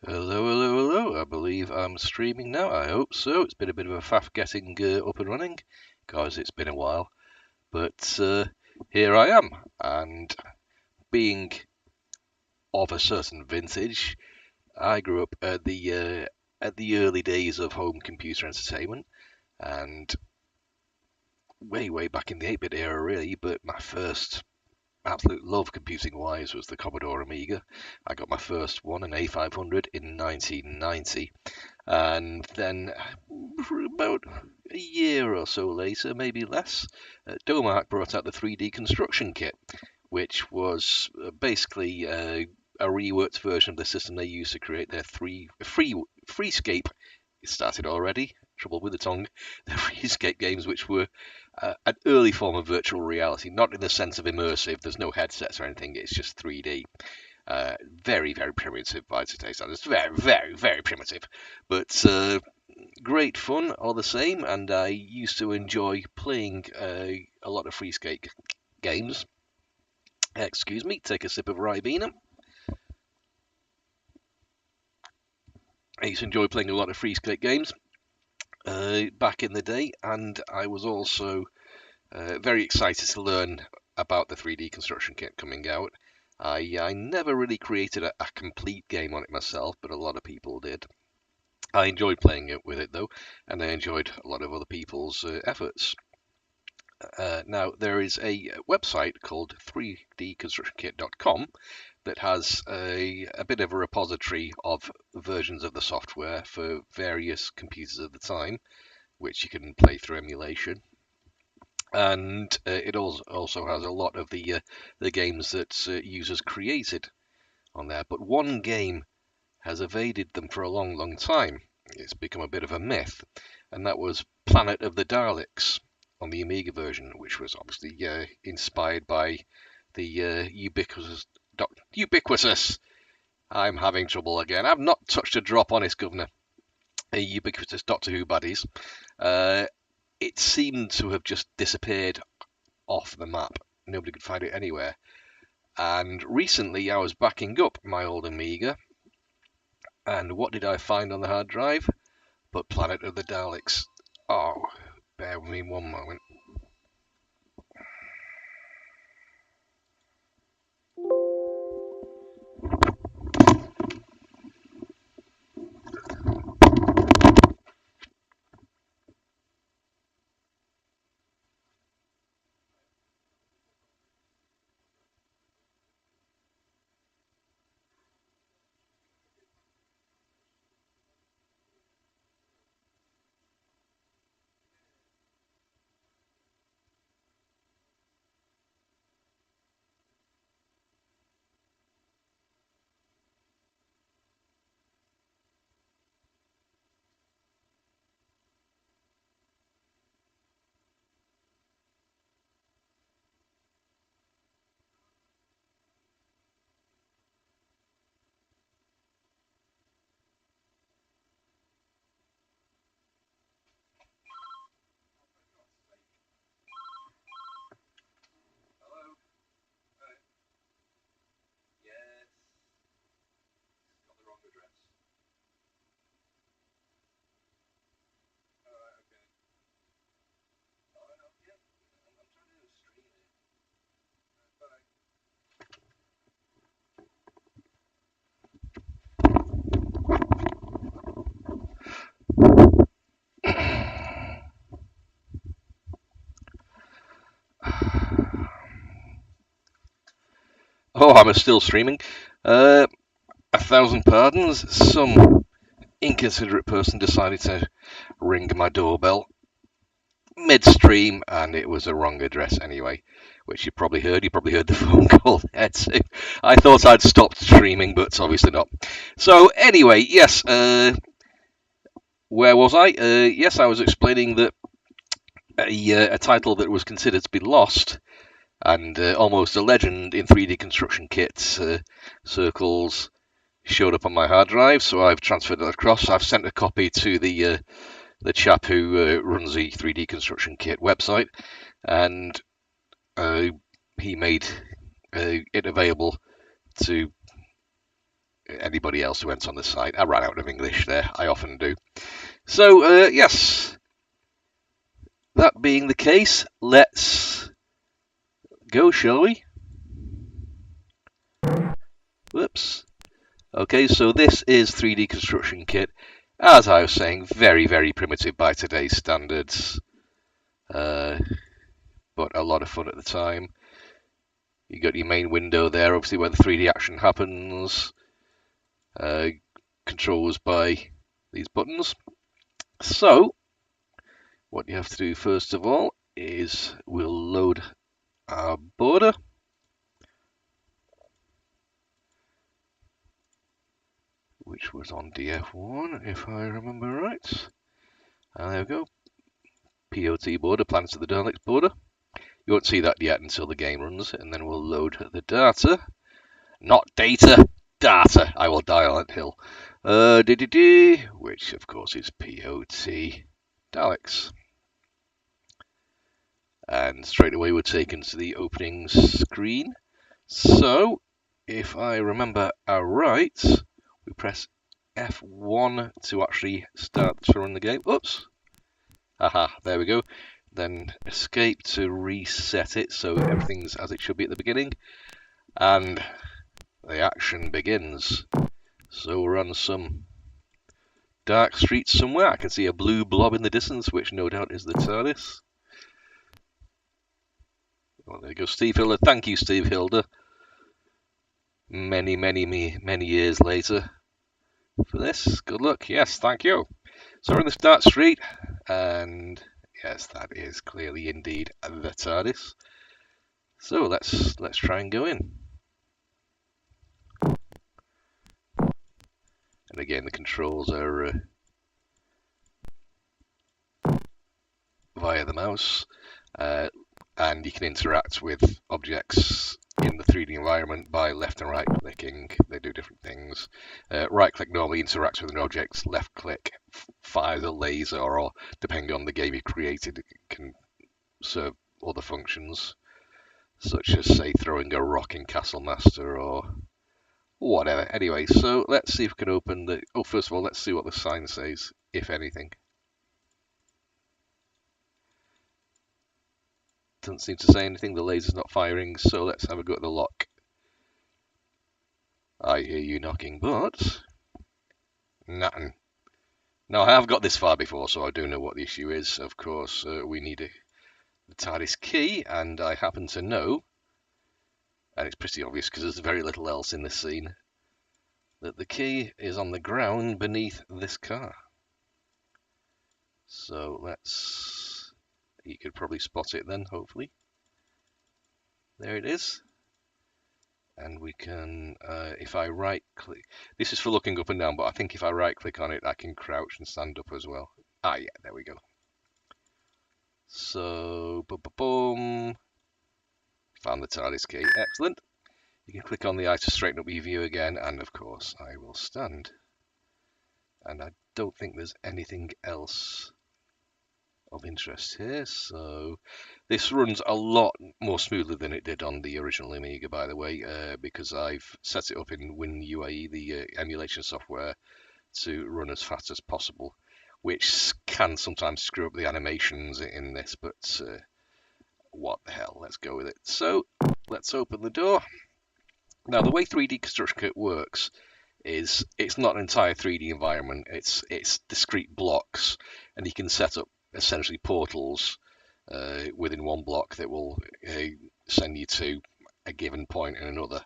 Hello, hello, hello. I believe I'm streaming now. I hope so. It's been a bit of a faff getting up and running because it's been a while. But here I am. And being of a certain vintage, I grew up at the early days of home computer entertainment and way back in the 8-bit era, really. But my first absolute love computing wise was the Commodore Amiga. I got my first one, an A500, in 1990. And then, about a year or so later, maybe less, Domark brought out the 3D construction kit, which was basically a reworked version of the system they used to create their Freescape. It started already. Trouble with the tongue. The Freescape games, which were an early form of virtual reality, not in the sense of immersive. There's no headsets or anything. It's just 3D. Very primitive by today's standards. Very primitive. But great fun all the same, and I used to enjoy playing a lot of Freescape games. Excuse me, take a sip of Ribena. I used to enjoy playing a lot of Freescape games back in the day, and I was also very excited to learn about the 3D construction kit coming out. I never really created a complete game on it myself, but a lot of people did. I enjoyed playing it with it though, and I enjoyed a lot of other people's efforts. Now, there is a website called 3dconstructionkit.com that has a bit of a repository of versions of the software for various computers at the time, which you can play through emulation. And it also has a lot of the games that users created on there. But one game has evaded them for a long time. It's become a bit of a myth, and that was Planet of the Daleks on the Amiga version, which was obviously inspired by the ubiquitous. I'm having trouble again. I've not touched a drop, honest governor. Ubiquitous Doctor Who buddies. Uh, it seemed to have just disappeared off the map. Nobody could find it anywhere. And recently, I was backing up my old Amiga, and what did I find on the hard drive? But Planet of the Daleks. Oh, bear with me one moment. Oh, I'm still streaming. Uh, 1,000 pardons. Some inconsiderate person decided to ring my doorbell midstream, and it was a wrong address anyway, which you probably heard. You probably heard the phone call there too. I thought I'd stopped streaming, but obviously not. So anyway, yes. Where was I? Yes, I was explaining that a title that was considered to be lost and almost a legend in 3D construction kits circles showed up on my hard drive, so I've transferred it across. I've sent a copy to the chap who runs the 3D construction kit website, and he made it available to anybody else who went on the site. I ran out of English there. I often do. So, yes, that being the case, let's go, shall we? Whoops. Okay, so this is 3D Construction Kit. As I was saying, very, very primitive by today's standards, but a lot of fun at the time. You got your main window there, obviously where the 3D action happens. Controls by these buttons. So, what you have to do first of all is we'll load our border. Which was on DF1, if I remember right. And there we go. POT border, Planets of the Daleks border. You won't see that yet until the game runs, and then we'll load the data. Not data, data. I will die on that hill. Which of course is POT Daleks. And straight away we're taken to the opening screen. So, if I remember right, we press F1 to actually start to run the game. Oops. Aha, there we go. Then escape to reset it so everything's as it should be at the beginning. And the action begins. So we're on some dark streets somewhere. I can see a blue blob in the distance, which no doubt is the TARDIS. Well, there you go, Steve Hilder. Thank you, Steve Hilder. Many years later for this. Good luck. Yes, thank you. So we're in this dark street, and yes, that is clearly indeed the TARDIS. So let's try and go in. And again, the controls are via the mouse, and you can interact with objects in the 3D environment by left and right clicking. They do different things. Right click normally interacts with an object, left click fires a laser, or depending on the game you created, it can serve other functions, such as, say, throwing a rock in Castle Master or whatever. Anyway, so let's see if we can open the... Oh, first of all, let's see what the sign says, if anything. Doesn't seem to say anything. The laser's not firing, so let's have a go at the lock. I hear you knocking, but nothing. Now, I have got this far before, so I do know what the issue is. Of course, we need the TARDIS key, and I happen to know, and it's pretty obvious because there's very little else in this scene, that the key is on the ground beneath this car. So let's... You could probably spot it then, hopefully. There it is. And we can, if I right click, this is for looking up and down, but I think if I right click on it, I can crouch and stand up as well. Ah, yeah, there we go. So, boom. Found the TARDIS key. Excellent. You can click on the eye to straighten up your view again, and of course, I will stand. And I don't think there's anything else of interest here, so this runs a lot more smoothly than it did on the original Amiga, by the way, because I've set it up in WinUAE, the emulation software, to run as fast as possible, which can sometimes screw up the animations in this, but what the hell, let's go with it. So let's open the door. Now, the way 3D Construction Kit works is it's not an entire 3D environment, it's discrete blocks, and you can set up essentially portals within one block that will send you to a given point in another,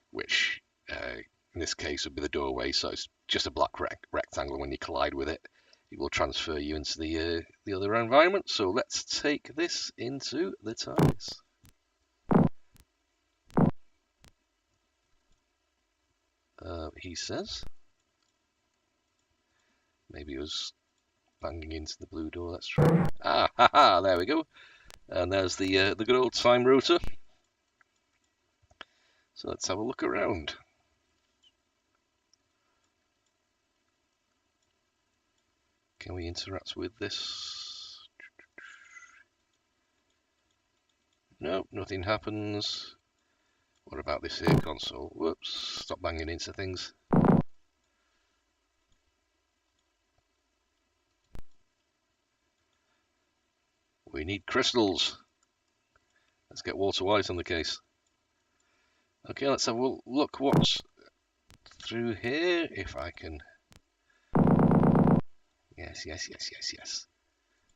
which in this case would be the doorway. So it's just a black rectangle. When you collide with it, it will transfer you into the other environment. So let's take this into the TARDIS. He says maybe it was banging into the blue door. Let's try. Ah, haha, there we go. And there's the good old time rotor. So let's have a look around. Can we interact with this? No, nothing happens. What about this here console? Whoops, stop banging into things. We need crystals. Let's get Walter White on the case. Okay, let's have a look what's through here. If I can... Yes.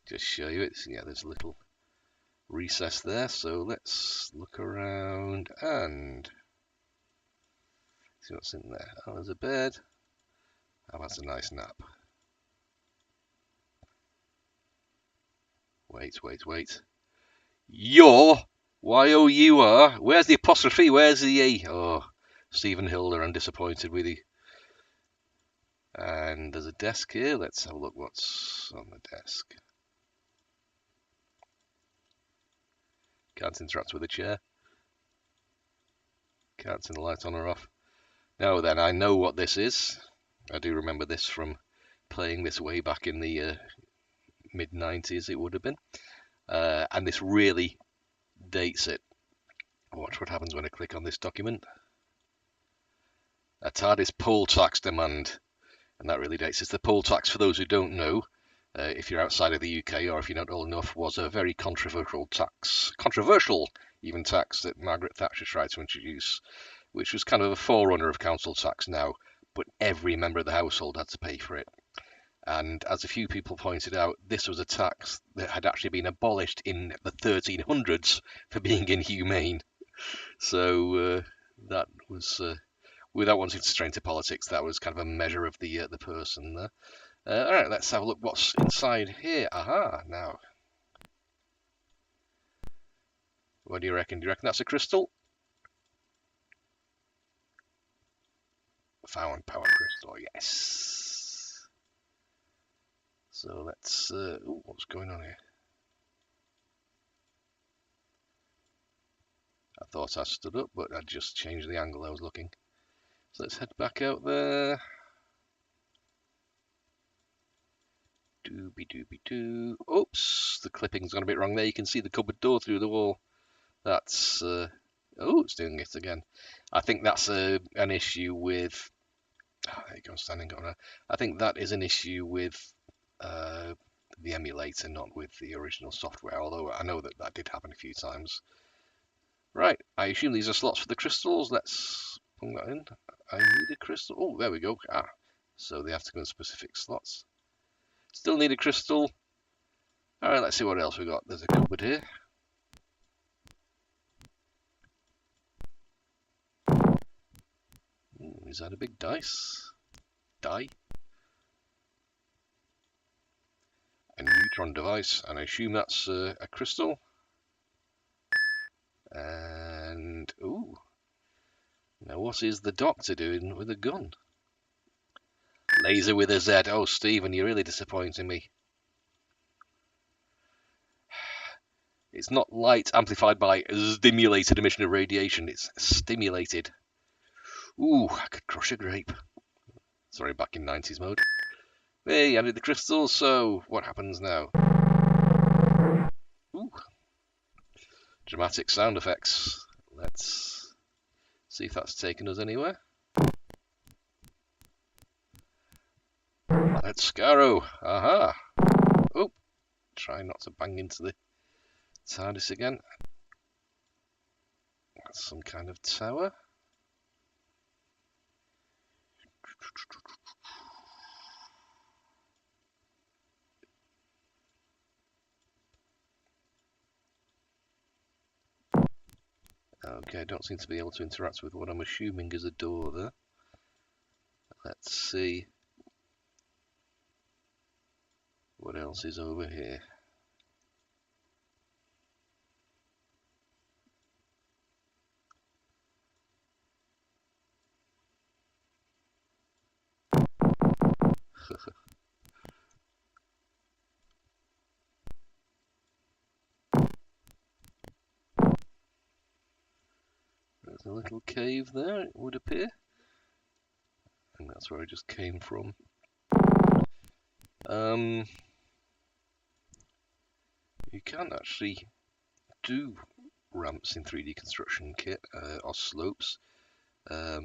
Just show you it. Yeah, there's a little recess there. So let's look around and see what's in there. Oh, there's a bed. Oh, that's a nice nap. Wait. Your Y-O-U-R. Where's the apostrophe? Where's the E? Oh, Stephen Hilder, I'm disappointed with you. And there's a desk here. Let's have a look what's on the desk. Can't interact with the chair. Can't turn the light on or off. Now then, I know what this is. I do remember this from playing this way back in the mid-90s, it would have been. And this really dates it. Watch what happens when I click on this document. A TARDIS poll tax demand. And that really dates it. The poll tax, for those who don't know, if you're outside of the UK or if you're not old enough, was a very controversial even tax that Margaret Thatcher tried to introduce, which was kind of a forerunner of council tax now, but every member of the household had to pay for it. And as a few people pointed out, this was a tax that had actually been abolished in the 1300s for being inhumane. So that was, without wanting to stray into politics, that was kind of a measure of the person there. All right, let's have a look what's inside here. Aha, now. What do you reckon? Do you reckon that's a crystal? Found power crystal, yes. So let's, ooh, what's going on here? I thought I stood up, but I'd just changed the angle I was looking. So let's head back out there. Doobie-doobie-doo. Oops, the clipping's gone a bit wrong there. You can see the cupboard door through the wall. That's, oh, it's doing it again. I think that's an issue with, oh, there you go, standing on there. I think that is an issue with the emulator, not with the original software, although I know that did happen a few times. Right, I assume these are slots for the crystals. Let's put that in. I need a crystal. Oh, there we go. Ah, so they have to go in specific slots. Still need a crystal. All right, let's see what else we got. There's a cupboard here. Ooh, is that a big dice? Die? A neutron device, and I assume that's a crystal. And, ooh. Now what is the Doctor doing with a gun? Laser with a Z. Oh, Stephen, you're really disappointing me. It's not light amplified by stimulated emission of radiation. It's stimulated. Ooh, I could crush a grape. Sorry, back in 90s mode. Hey, I need the crystals, so what happens now? Ooh. Dramatic sound effects. Let's see if that's taken us anywhere. Planet Scarrow. Aha. Oh, try not to bang into the TARDIS again. That's some kind of tower. Okay, I don't seem to be able to interact with what I'm assuming is a door there. Let's see what else is over here. There's a little cave there, it would appear. And that's where I just came from. You can't actually do ramps in 3D construction kit or slopes. I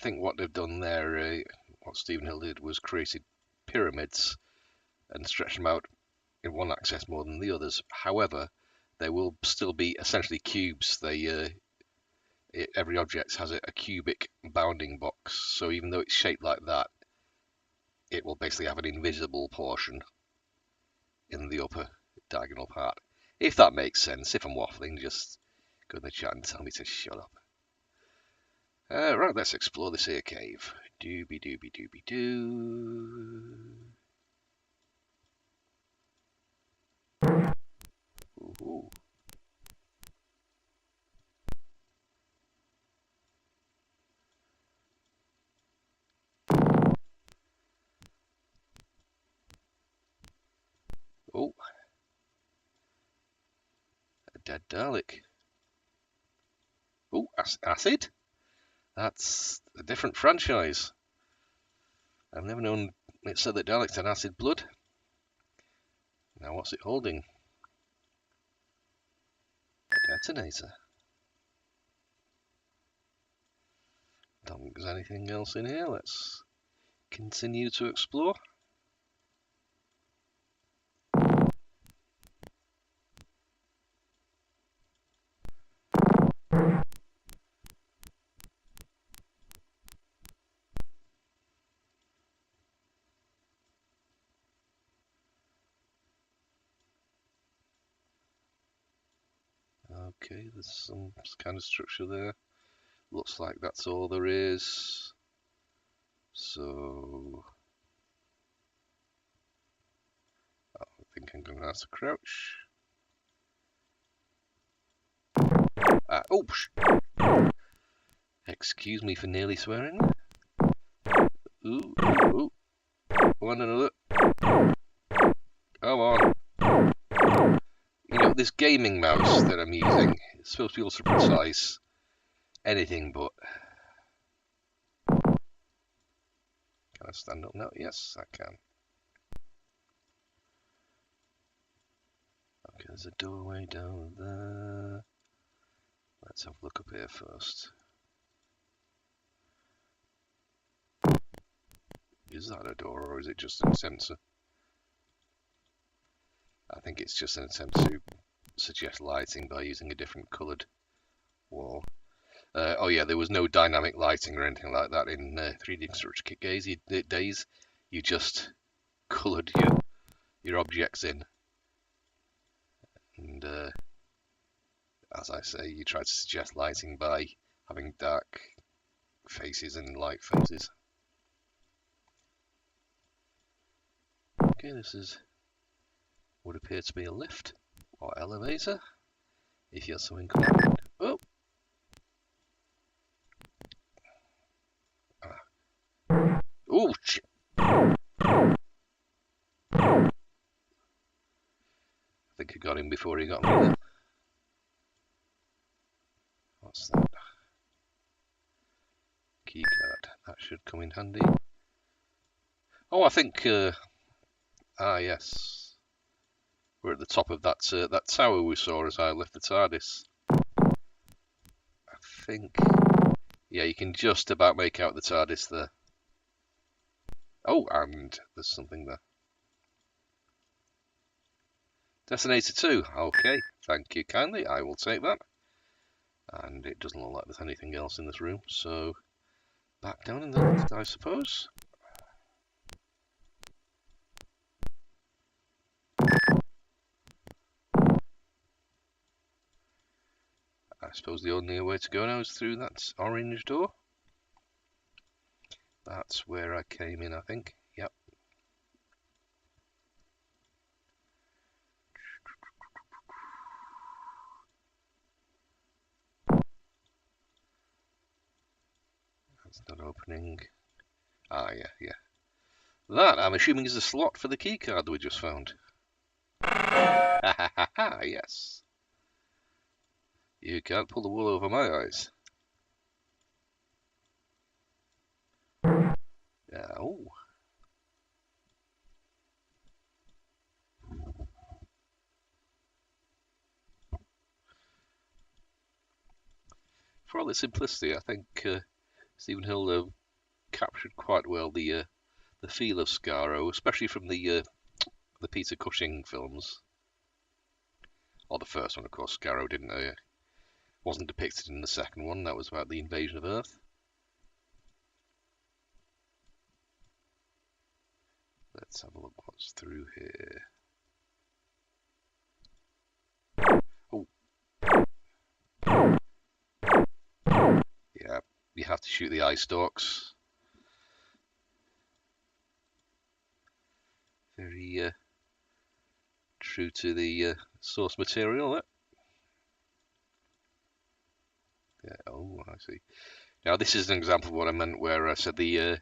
think what they've done there, what Stephen Hill did, was created pyramids and stretched them out in one access more than the others. However, they will still be essentially cubes. Every object has a cubic bounding box, so even though it's shaped like that, it will basically have an invisible portion in the upper diagonal part. If that makes sense. If I'm waffling, just go in the chat and tell me to shut up. Right, let's explore this here cave. Doobie doobie doobie doo. Ooh. Oh, a dead Dalek. Oh, acid? That's a different franchise. I've never known it said that Daleks had acid blood. Now what's it holding? A detonator. Don't think there's anything else in here. Let's continue to explore. Okay, there's some kind of structure there. Looks like that's all there is. So I think I'm going to have to crouch. Oh, excuse me for nearly swearing. Ooh, ooh, one another. Come on. You know, this gaming mouse that I'm using is supposed to be ultra precise. Anything but. Can I stand up now? Yes, I can. Okay, there's a doorway down there. Let's have a look up here first. Is that a door or is it just a sensor? I think it's just an attempt to suggest lighting by using a different coloured wall. Oh yeah, there was no dynamic lighting or anything like that in 3D Constructor Kit days. You just coloured your objects in. And as I say, you try to suggest lighting by having dark faces and light faces. Okay, this is would appear to be a lift or elevator, if you're so inclined. Oh! Oh, shit! I think I got him before he got me there. What's that? Keycard. That should come in handy. Oh, I think... yes. We're at the top of that that tower we saw as I left the TARDIS. I think... Yeah, you can just about make out the TARDIS there. Oh, and there's something there. Detonator 2. Okay, thank you kindly. I will take that. And it doesn't look like there's anything else in this room, so back down in the lift, I suppose. I suppose the only way to go now is through that orange door. That's where I came in, I think. Yep. That's not opening. Ah, yeah. That, I'm assuming, is the slot for the keycard that we just found. Ha ha ha ha, yes. You can't pull the wool over my eyes. Yeah, oh. For all its simplicity, I think Stephen Hill captured quite well the feel of Skaro, especially from the the Peter Cushing films, or the first one, of course. Scarrow wasn't depicted in the second one. That was about the invasion of Earth. Let's have a look what's through here. Oh, yeah, you have to shoot the eye stalks. Very true to the source material. Yeah. Oh, I see. Now this is an example of what I meant, where I said the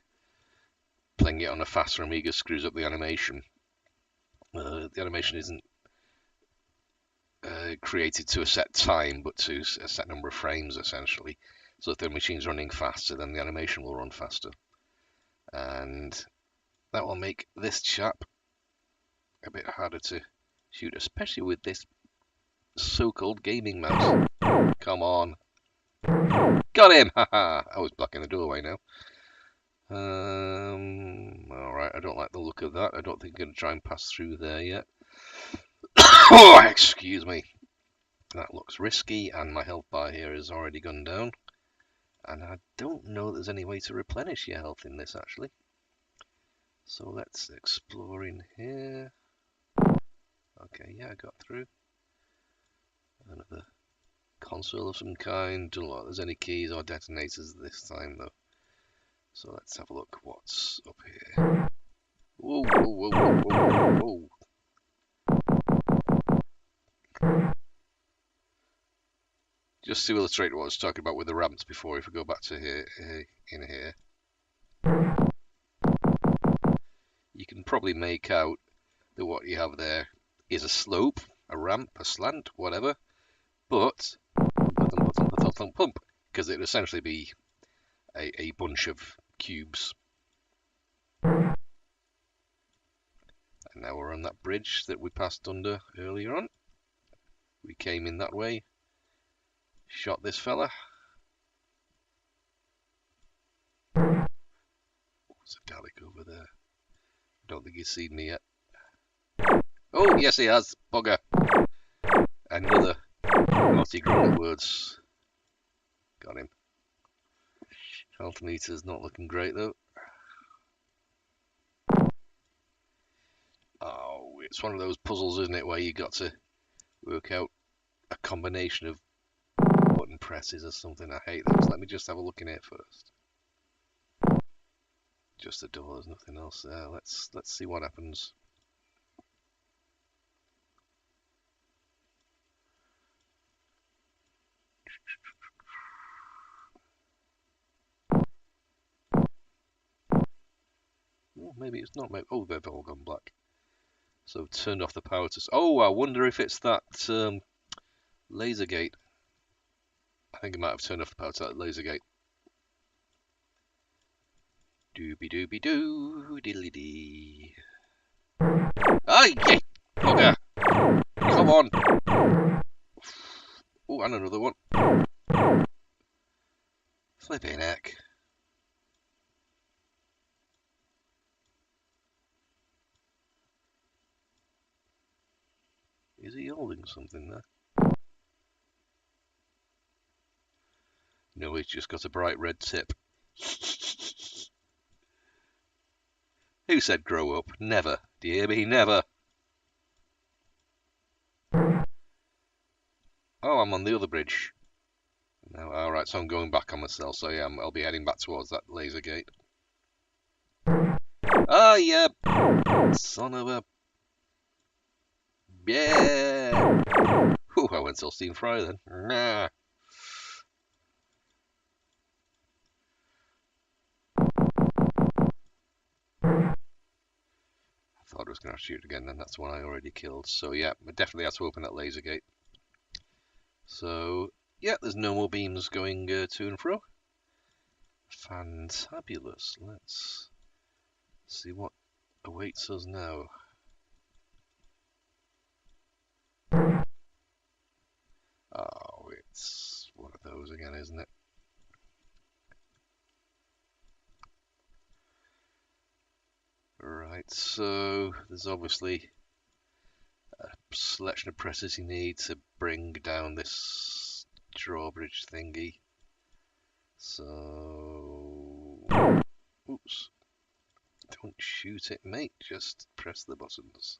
playing it on a faster Amiga screws up the animation. The animation isn't created to a set time, but to a set number of frames, essentially. So if the machine's running faster, then the animation will run faster. And that will make this chap a bit harder to shoot, especially with this so-called gaming mouse. Come on. Got him! Haha! I was blocking the doorway now. Alright, I don't like the look of that. I don't think I'm going to try and pass through there yet. Oh, excuse me. That looks risky, and my health bar here has already gone down. And I don't know that there's any way to replenish your health in this, actually. So let's explore in here. Okay, yeah, I got through. Another console of some kind. Don't know if there's any keys or detonators this time, though. So let's have a look what's up here. Whoa, whoa, whoa, whoa, whoa, whoa. Just to illustrate what I was talking about with the ramps before, if we go back to here, in here, you can probably make out that what you have there is a slope, a ramp, a slant, whatever, but because it would essentially be a bunch of cubes. And now we're on that bridge that we passed under earlier on. We came in that way, shot this fella. There's a Dalek over there. Don't think he's seen me yet. Oh, yes he has. Bugger. Another naughty grammar words. Got him. Health meter's not looking great though. Oh, it's one of those puzzles, isn't it, where you got to work out a combination of button presses or something. I hate those. Let me just have a look in here first. Just the door, there's nothing else there. Let's see what happens. Oh, maybe it's not. Oh, they've all gone black. So turned off the power to... Oh, I wonder if it's that laser gate. I think I might have turned off the power to that laser gate. Doobie doobie doo, diddly dee. Ah, yeah! Bugger! Come on! Oh, and another one. Flipping heck. Is he holding something there? No, he's just got a bright red tip. Who said grow up? Never. Do you hear me? Never. Oh, I'm on the other bridge. No, alright, so I'm going back on myself. So yeah, I'll be heading back towards that laser gate. Ah, yeah. Son of a... Yeah. Ooh, I went all steam fry then. Nah. I thought I was going to shoot again, then that's one I already killed. So yeah, I definitely have to open that laser gate. So yeah, there's no more beams going to and fro. Fantabulous. Let's see what awaits us now. Oh, it's one of those again, isn't it? Right, so there's obviously selection of presses you need to bring down this drawbridge thingy. So, oops, don't shoot it, mate, just press the buttons.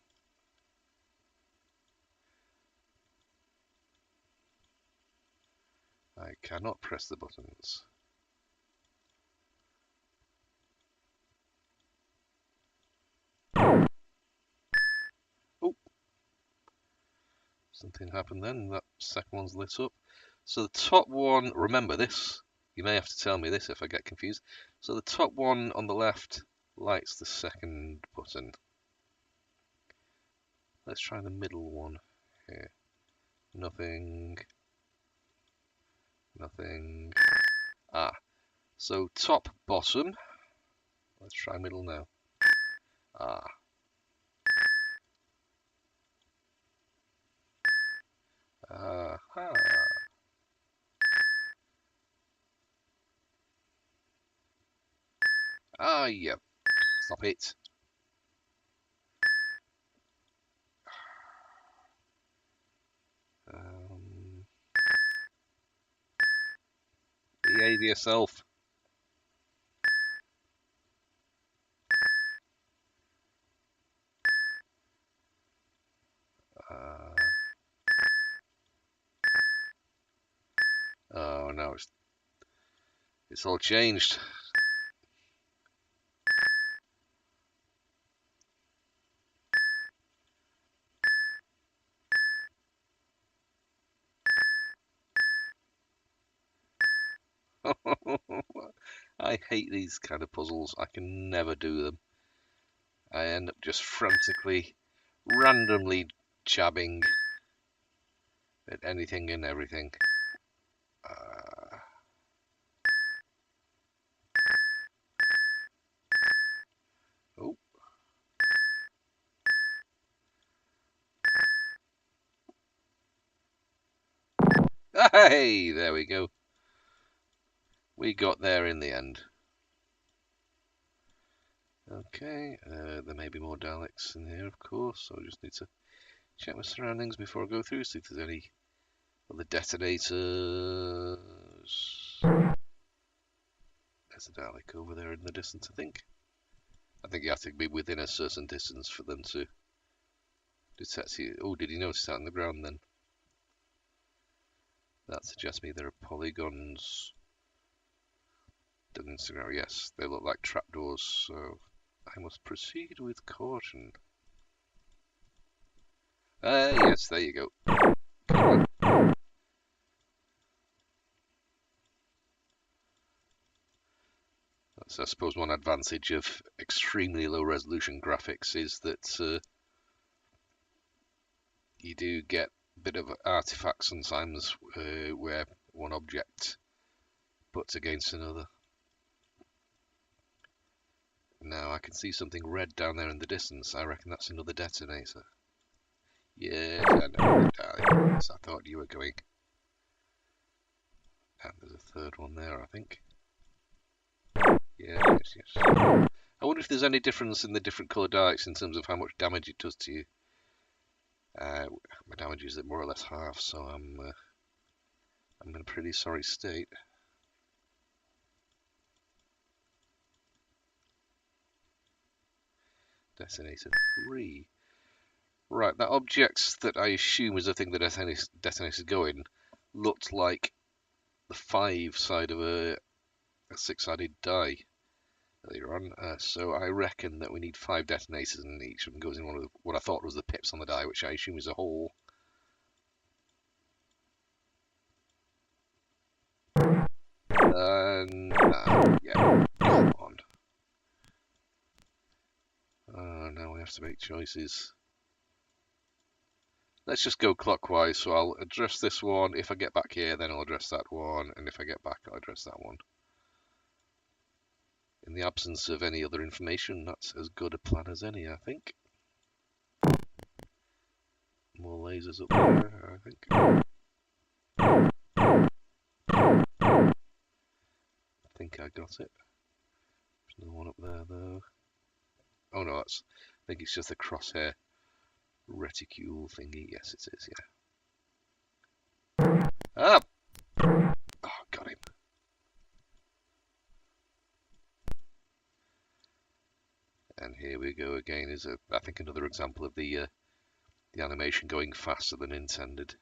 I cannot press the buttons. Oh, something happened then. That second one's lit up. So the top one, remember this, you may have to tell me this if I get confused. So the top one on the left lights the second button. Let's try the middle one here. Nothing. Nothing. Ah, so top, bottom. Let's try middle now. Ah. Aha. Ah, yep. Stop it. Behave yourself. Oh no, it's all changed. I hate these kind of puzzles. I can never do them. I end up just frantically, randomly jabbing at anything and everything. Oh. Hey, there we go. We got there in the end. Okay, there may be more Daleks in here, of course, so I just need to check my surroundings before I go through, see if there's any other detonators. There's a Dalek over there in the distance, I think. I think you have to be within a certain distance for them to detect you. Oh, did you notice that on the ground then? That suggests me there are polygons. Instagram, yes, they look like trapdoors, so I must proceed with caution. Yes, there you go. Come on. That's, I suppose, one advantage of extremely low resolution graphics is that you do get a bit of artifacts sometimes where one object butts against another. Now I can see something red down there in the distance. I reckon that's another detonator. Yes, I know, darling. Yes, I thought you were going. And there's a third one there, I think. Yes, yes, yes. I wonder if there's any difference in the different colour Daleks in terms of how much damage it does to you. My damage is at more or less half, so I'm in a pretty sorry state. Detonator 3. Right, that object that I assume is the thing that detonator's going looked like the 5 side of a 6-sided die earlier on. So I reckon that we need 5 detonators, and each of them goes in one of what I thought was the pips on the die, which I assume is a hole. Yeah, come on. Now we have to make choices. Let's just go clockwise, so I'll address this one. If I get back here, then I'll address that one, and if I get back, I'll address that one. In the absence of any other information, that's as good a plan as any, I think. More lasers up there, I think. I think I got it. There's another one up there, though. Oh no, I think it's just a crosshair. reticule thingy. Yes, it is, yeah. Ah! Oh, got him. And here we go again. Is I think another example of the animation going faster than intended.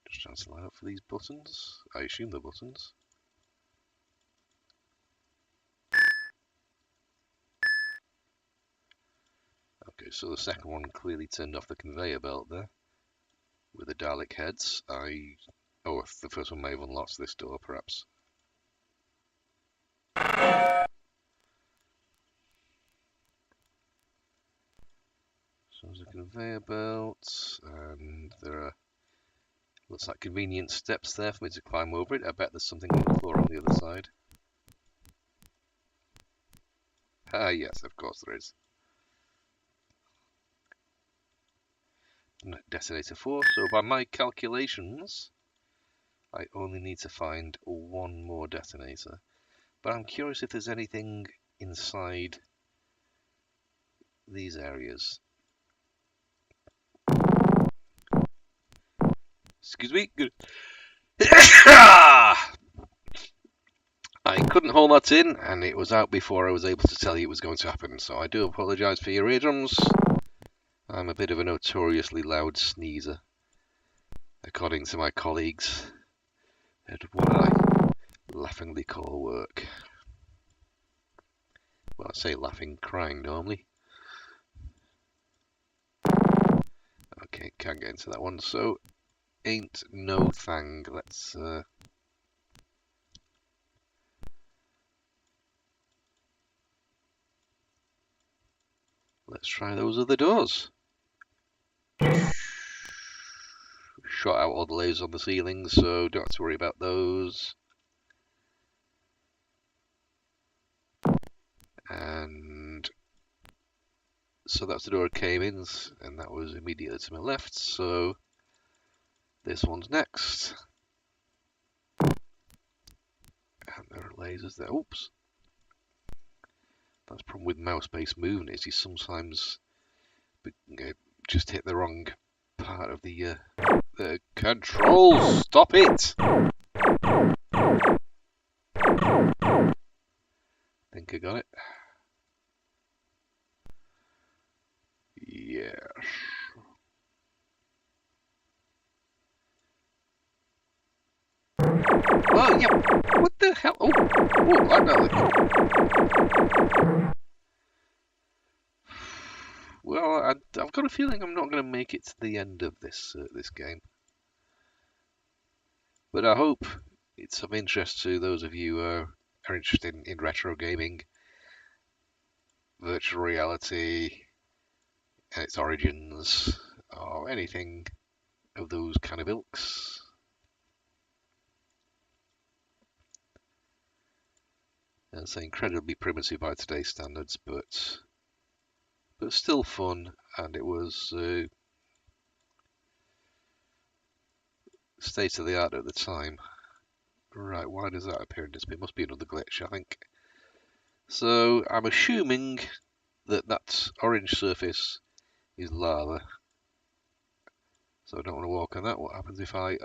Just trying to line up for these buttons. I assume they're buttons. Okay, so the second one clearly turned off the conveyor belt there with the Dalek heads. Oh, the first one may have unlocked this door, perhaps. So there's a conveyor belt, and there are looks like convenient steps there for me to climb over it. I bet there's something on the floor on the other side. Ah, yes, of course there is. Detonator 4, so by my calculations, I only need to find one more detonator. But I'm curious if there's anything inside these areas. Excuse me. Good. I couldn't hold that in, and it was out before I was able to tell you it was going to happen, so I do apologise for your eardrums. I'm a bit of a notoriously loud sneezer, according to my colleagues at what I laughingly call work. Well, I say laughing, crying normally. Okay, can't get into that one, so ain't no thang. Let's try those other doors. Shot out all the lasers on the ceiling, so don't have to worry about those. And so that's the door it came in, and that was immediately to my left, so this one's next. And there are lasers there. Oops. That's the problem with mouse-based movement, is you sometimes just hit the wrong part of the controls. Stop it! Think I got it. Yes. Oh, yeah. What the hell? Oh, I know. Well, I've got a feeling I'm not going to make it to the end of this game. But I hope it's of interest to those of you who are interested in retro gaming, virtual reality, and its origins, or anything of those kind of ilks. And it's incredibly primitive by today's standards, but still fun, and it was state of the art at the time. Right, why does that appear in display? It must be another glitch, I think. So I'm assuming that that orange surface is lava. So I don't want to walk on that. What happens if I...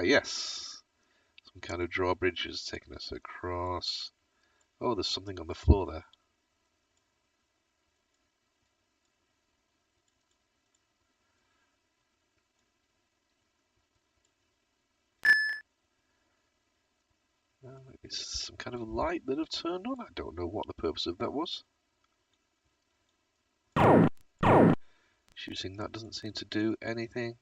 yes! Some kind of drawbridge is taking us across. Oh, there's something on the floor there. It's some kind of light that have turned on. I don't know what the purpose of that was. Shooting that doesn't seem to do anything.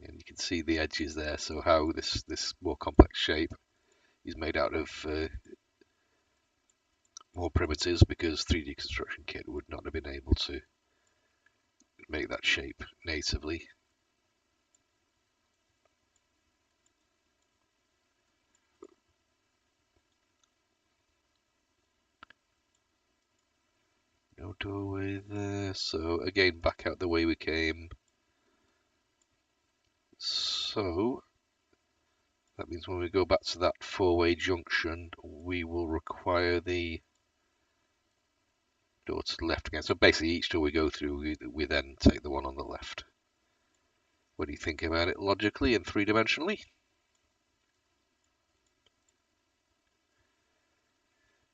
And you can see the edges there, so how this more complex shape is made out of more primitives, because 3D Construction Kit would not have been able to make that shape natively. No doorway there, so again back out the way we came. So That means when we go back to that four-way junction, we will require the door to the left again. So basically, each door we go through, we then take the one on the left. What do you think about it logically and three-dimensionally?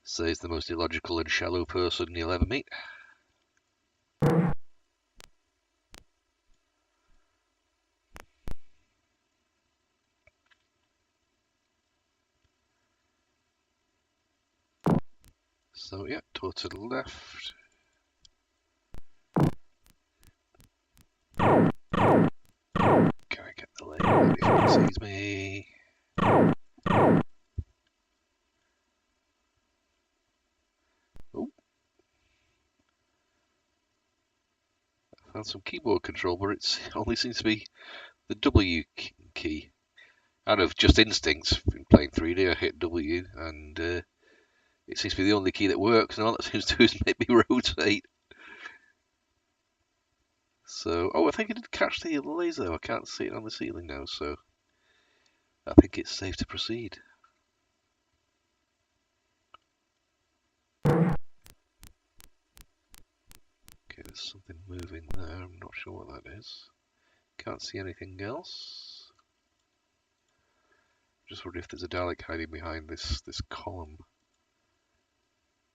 Says the most illogical and shallow person you'll ever meet. So yeah, door to the left. Can I get the lane if he sees me? Oh. I found some keyboard control, but it only seems to be the W key. Out of just instinct, in playing 3D, I hit W, and it seems to be the only key that works, and all that seems to do is make me rotate. So, oh, I think I did catch the laser. I can't see it on the ceiling now, so I think it's safe to proceed. Okay, there's something moving there. I'm not sure what that is. Can't see anything else. Just wonder if there's a Dalek hiding behind this column.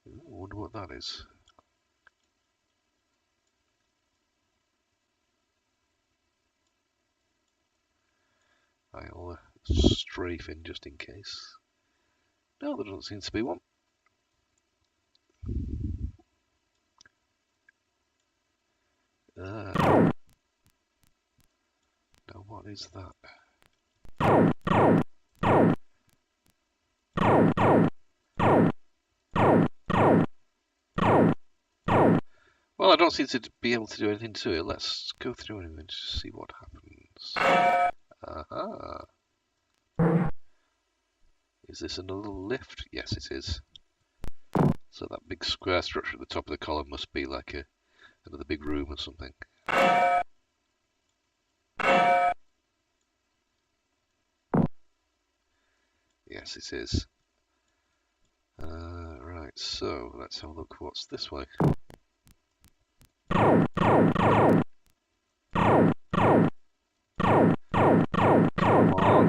Ooh, I wonder what that is. I'll strafe in just in case. No, there doesn't seem to be one. Now, what is that? Well, I don't seem to be able to do anything to it. Let's go through it and just see what happens. Aha. Is this another lift? Yes, it is. So that big square structure at the top of the column must be like another big room or something. Yes, it is. Right, so let's have a look what's this way. Come on.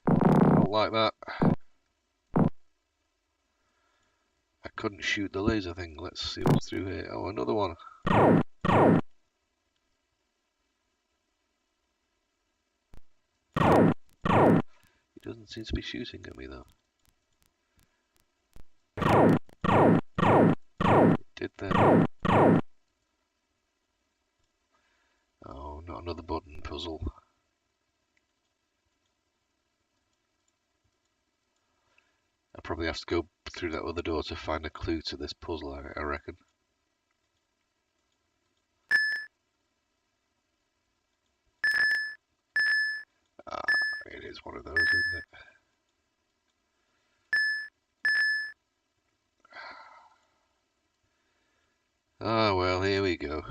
Not like that. I couldn't shoot the laser thing. Let's see what's through here. Oh, another one. He doesn't seem to be shooting at me though. Did then. Oh, not another button puzzle. I probably have to go through that other door to find a clue to this puzzle, I reckon. Ah, it is one of those, isn't it? Ah, well, here we go.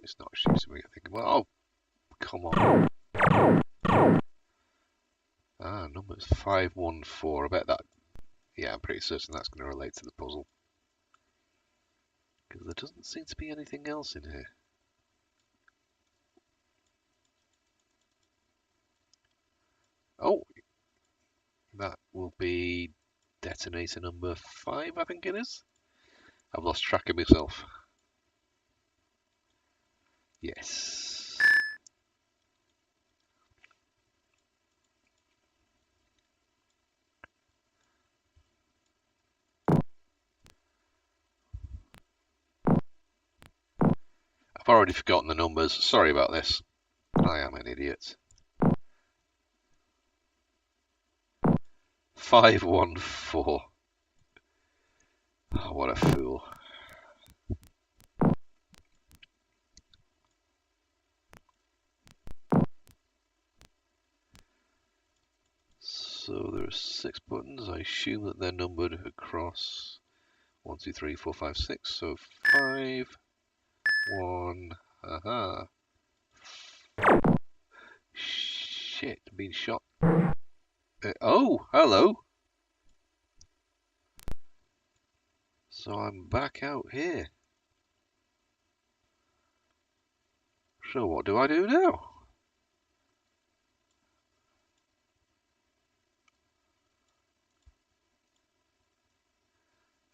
It's not shooting me, I think. Well, oh, come on. Ah, number's 514. I bet that... Yeah, I'm pretty certain that's going to relate to the puzzle. Because there doesn't seem to be anything else in here. Oh, that will be detonator number 5, I think it is. I've lost track of myself. Yes. I've already forgotten the numbers. Sorry about this. I am an idiot. 514. Oh, what a fool. So there are 6 buttons. I assume that they're numbered across 1, 2, 3, 4, 5, 6. So 5, 1. Aha. Shit, being shot. Oh, hello. So I'm back out here. So what do I do now?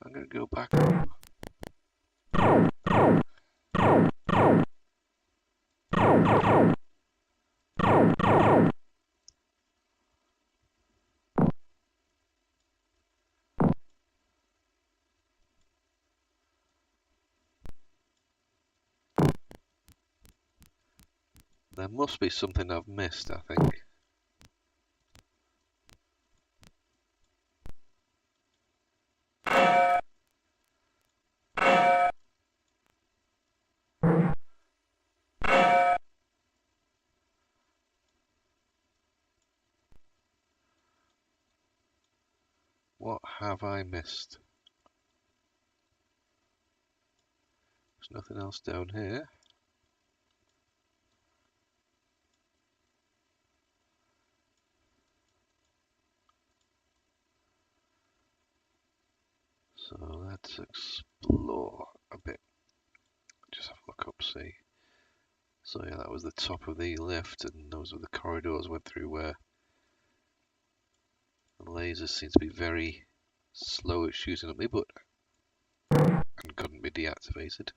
I'm going to go back up. There must be something I've missed, I think. What have I missed? There's nothing else down here. So let's explore a bit. Just have a look up, see. So yeah, that was the top of the lift, and those were the corridors went through where the lasers seem to be very slow at shooting at me, but and couldn't be deactivated.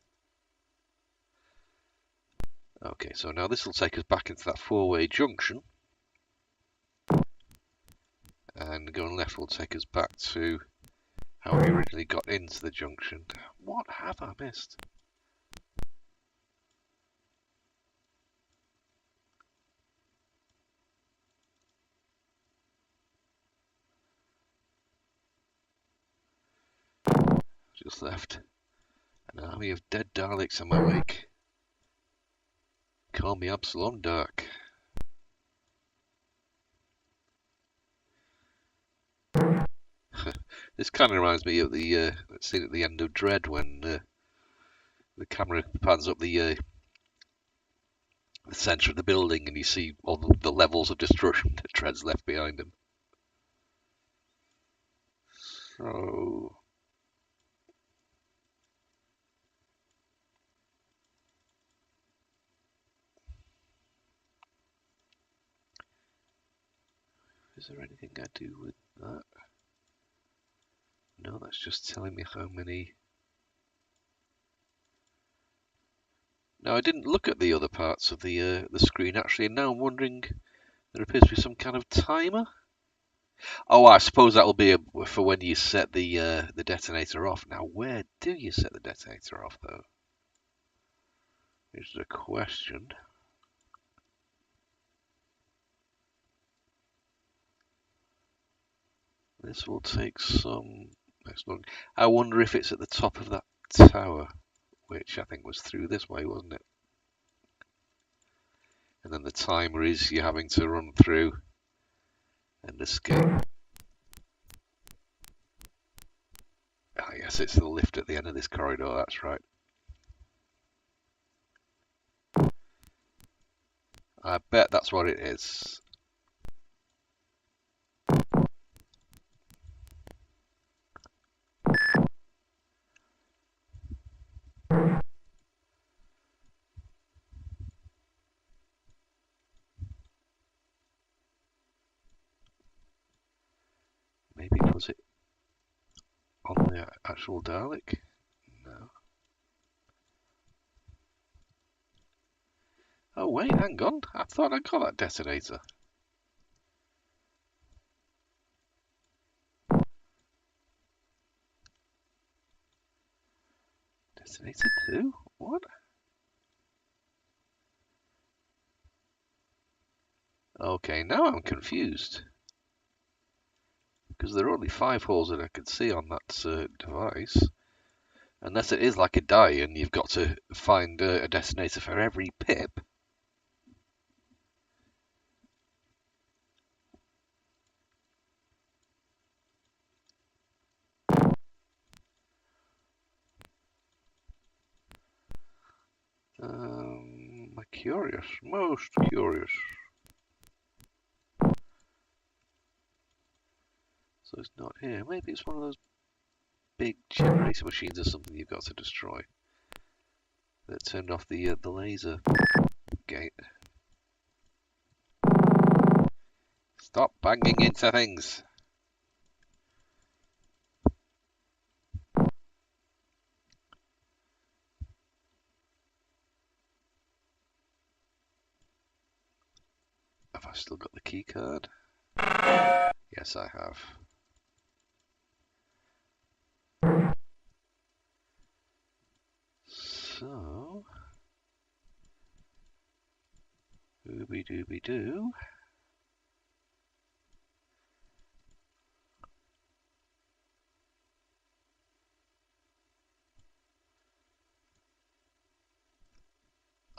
Okay, so now this will take us back into that four-way junction, and going left will take us back to how we originally got into the junction. What have I missed? Just left an army of dead Daleks in my wake. Call me Absalom Dark. This kind of reminds me of the scene at the end of Dread when the camera pans up the centre of the building and you see all the levels of destruction that Dread's left behind him. So is there anything I do with that? No, that's just telling me how many. Now I didn't look at the other parts of the screen actually, and now I'm wondering. There appears to be some kind of timer. Oh, I suppose that will be for when you set the detonator off. Now, where do you set the detonator off, though? Is the question. This will take some. I wonder if it's at the top of that tower, which I think was through this way, wasn't it? And then the timer is you having to run through and escape. Ah, yes, it's the lift at the end of this corridor, that's right. I bet that's what it is. Maybe was it on the actual Dalek? No. Oh wait, hang on. I thought I got that detonator. Detonator 2? What? Okay, now I'm confused. Because there are only 5 holes that I could see on that device. Unless it is like a die and you've got to find a detonator for every pip. Curious, most curious. So it's not here. Maybe it's one of those big generator machines or something you've got to destroy that turned off the laser gate. Stop banging into things. Have I still got the key card? Yes, I have. So, ooby dooby doo.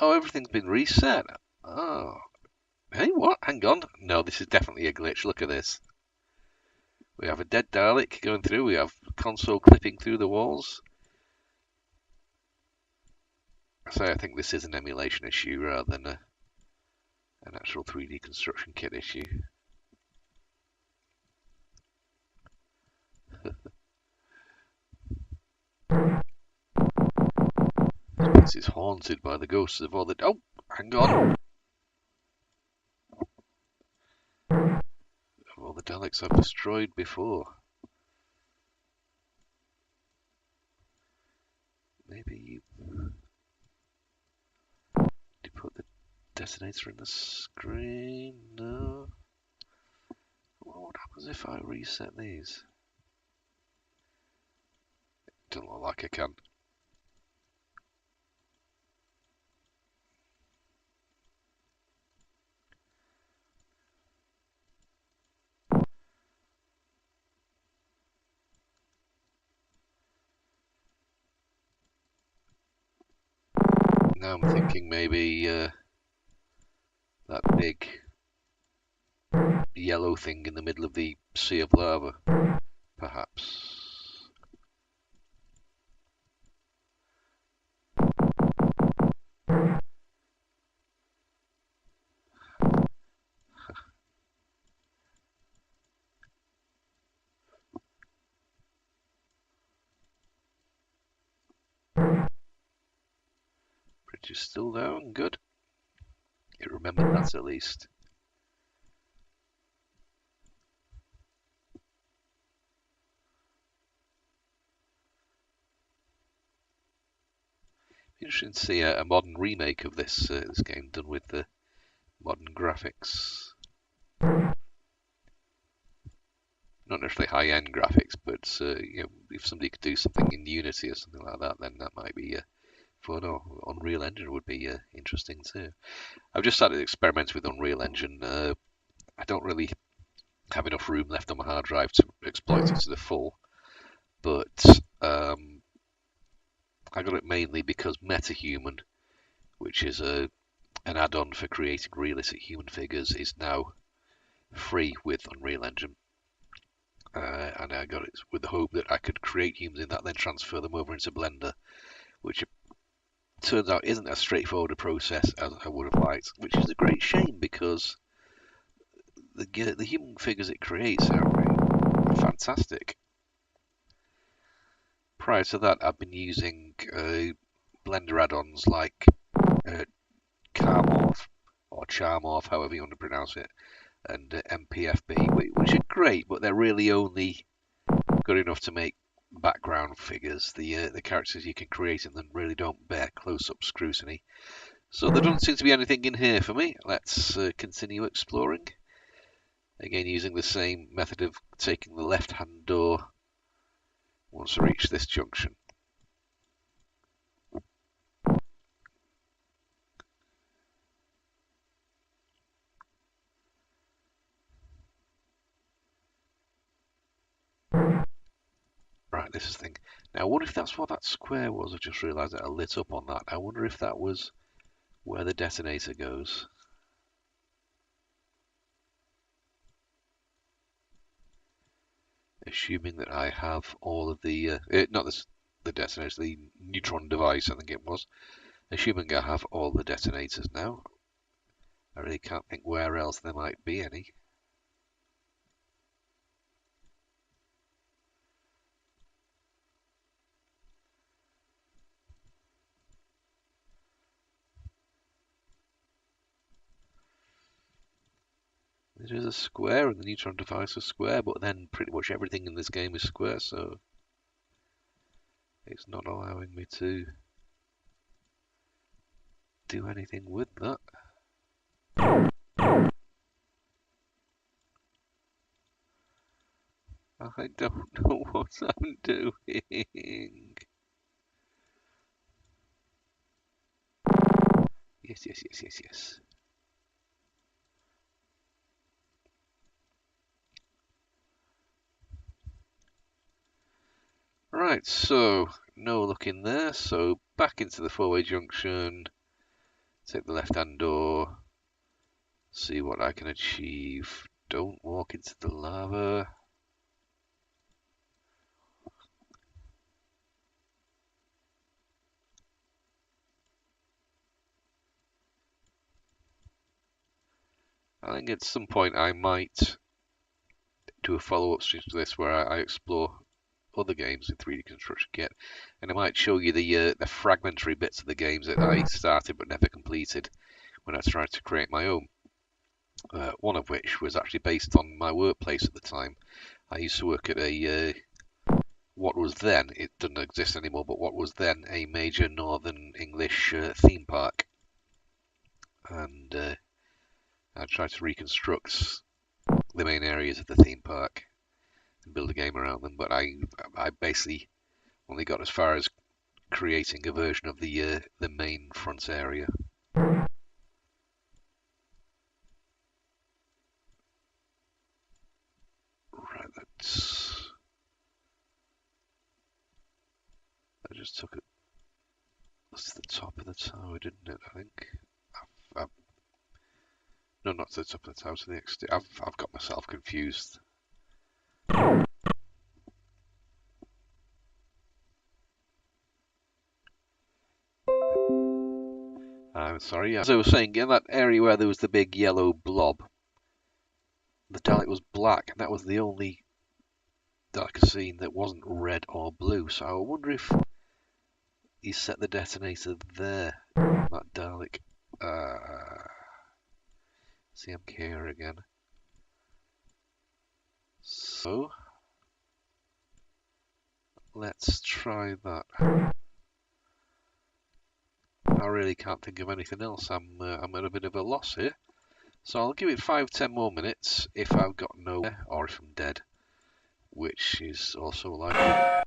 Oh, everything's been reset. Oh. Hey, what? Hang on. No, this is definitely a glitch. Look at this. We have a dead Dalek going through. We have console clipping through the walls. So I think this is an emulation issue rather than an actual 3D construction kit issue. This is haunted by the ghosts of all the... Oh, hang on. Of all the Daleks I've destroyed before. Maybe you put the detonator in the screen? No. What happens if I reset these? Doesn't look like I can. Now I'm thinking maybe that big yellow thing in the middle of the sea of lava, perhaps. Bridge is still down, good. You remembered that at least. Interesting to see a modern remake of this game done with the modern graphics. Not necessarily high-end graphics, but you know, if somebody could do something in Unity or something like that, then that might be fun. Or Unreal Engine would be interesting too. I've just started experimenting with Unreal Engine. I don't really have enough room left on my hard drive to exploit it to the full, but I got it mainly because MetaHuman, which is an add-on for creating realistic human figures, is now free with Unreal Engine. And I got it with the hope that I could create humans in that, then transfer them over into Blender, which it turns out isn't as straightforward a process as I would have liked, which is a great shame because the human figures it creates are fantastic. Prior to that, I've been using Blender add-ons like Carmorph or Charmorph, however you want to pronounce it, and MPFB, which are great, but they're really only good enough to make background figures. The characters you can create in them really don't bear close-up scrutiny. So there doesn't seem to be anything in here for me. Let's continue exploring. Again, using the same method of taking the left-hand door once I reach this junction. Right, this is the thing. Now, I wonder if that's what that square was. I just realised that I lit up on that. I wonder if that was where the detonator goes. Assuming that I have all of the, not the detonator, the neutron device, I think it was. Assuming I have all the detonators now. I really can't think where else there might be any. There is a square, and the neutron device is square, but then pretty much everything in this game is square, so it's not allowing me to do anything with that. I don't know what I'm doing. Yes, yes, yes, yes, yes. Right, so no luck in there. So back into the four-way junction. Take the left-hand door. See what I can achieve. Don't walk into the lava. I think at some point I might do a follow-up stream to this where I explore other games in 3D Construction Kit, and I might show you the fragmentary bits of the games that I started but never completed when I tried to create my own. One of which was actually based on my workplace at the time. I used to work at a what was then, it doesn't exist anymore, but what was then a major Northern English theme park, and I tried to reconstruct the main areas of the theme park and build a game around them. But I basically only got as far as creating a version of the main front area. Right, I just took it. That's the top of the tower, didn't it? I think. No, not to the top of the tower, to the exterior. I've got myself confused. I'm sorry. As I was saying, in that area where there was the big yellow blob, the Dalek was black, and that was the only Dalek I've seen that wasn't red or blue. So I wonder if he set the detonator there on that Dalek. See, I'm here again. So let's try that. I really can't think of anything else. I'm at a bit of a loss here. So I'll give it 5-10 more minutes if I've got nowhere or if I'm dead, which is also likely.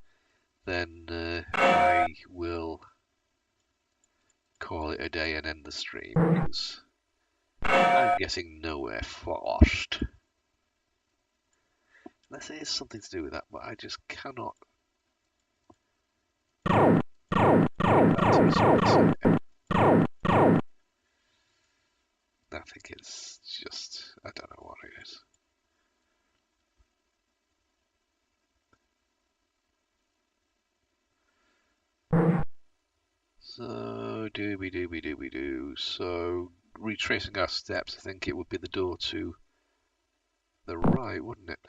Then I will call it a day and end the stream because I'm getting nowhere fast. Unless it is something to do with that, but I just cannot. I think it's just, I don't know what it is. So, dooby. So, retracing our steps, I think it would be the door to the right, wouldn't it?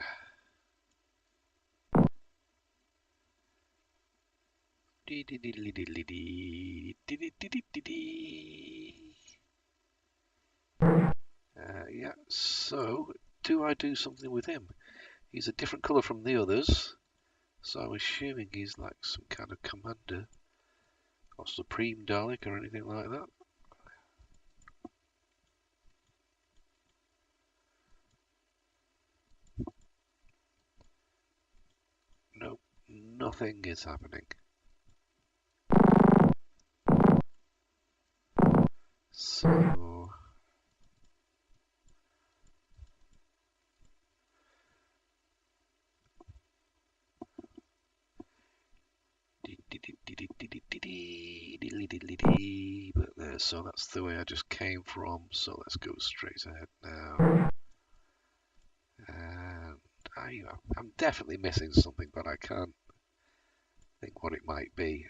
Yeah, so do I do something with him? He's a different colour from the others, so I'm assuming he's like some kind of commander or supreme Dalek or anything like that. Nope, nothing is happening. So but there, so that's the way I just came from. So let's go straight ahead now. And I'm definitely missing something, but I can't think what it might be.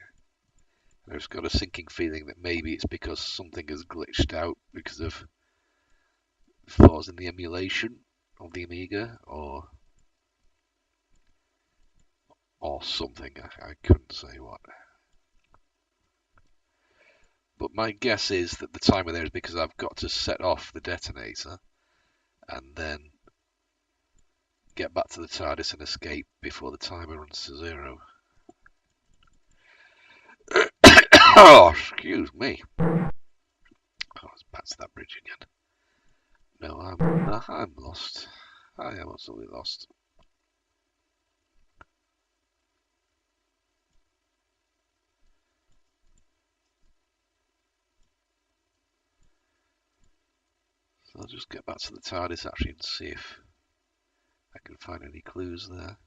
I've just got a sinking feeling that maybe it's because something has glitched out because of flaws in the emulation of the Amiga, or something. I couldn't say what. But my guess is that the timer there is because I've got to set off the detonator and then get back to the TARDIS and escape before the timer runs to 0. Oh, excuse me. Oh, let's back to that bridge again. No, I'm lost. I am absolutely lost. So I'll just get back to the TARDIS actually and see if I can find any clues there.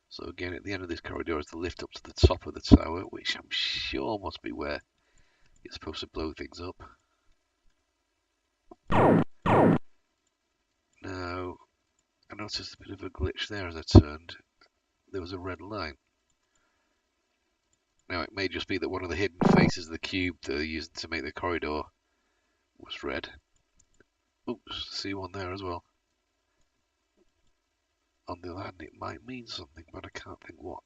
So again, at the end of this corridor is the lift up to the top of the tower, which I'm sure must be where you're supposed to blow things up. Now, I noticed a bit of a glitch there as I turned. There was a red line. Now, it may just be that one of the hidden faces of the cube that they're using to make the corridor was red. Oops, see one there as well. On the other hand, it might mean something, but I can't think what.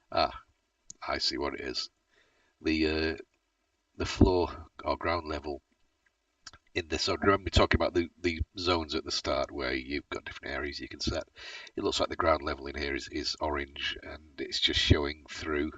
Ah, I see what it is. The floor or ground level in this. So remember me talking about the zones at the start where you've got different areas you can set. It looks like the ground level in here is orange, and it's just showing through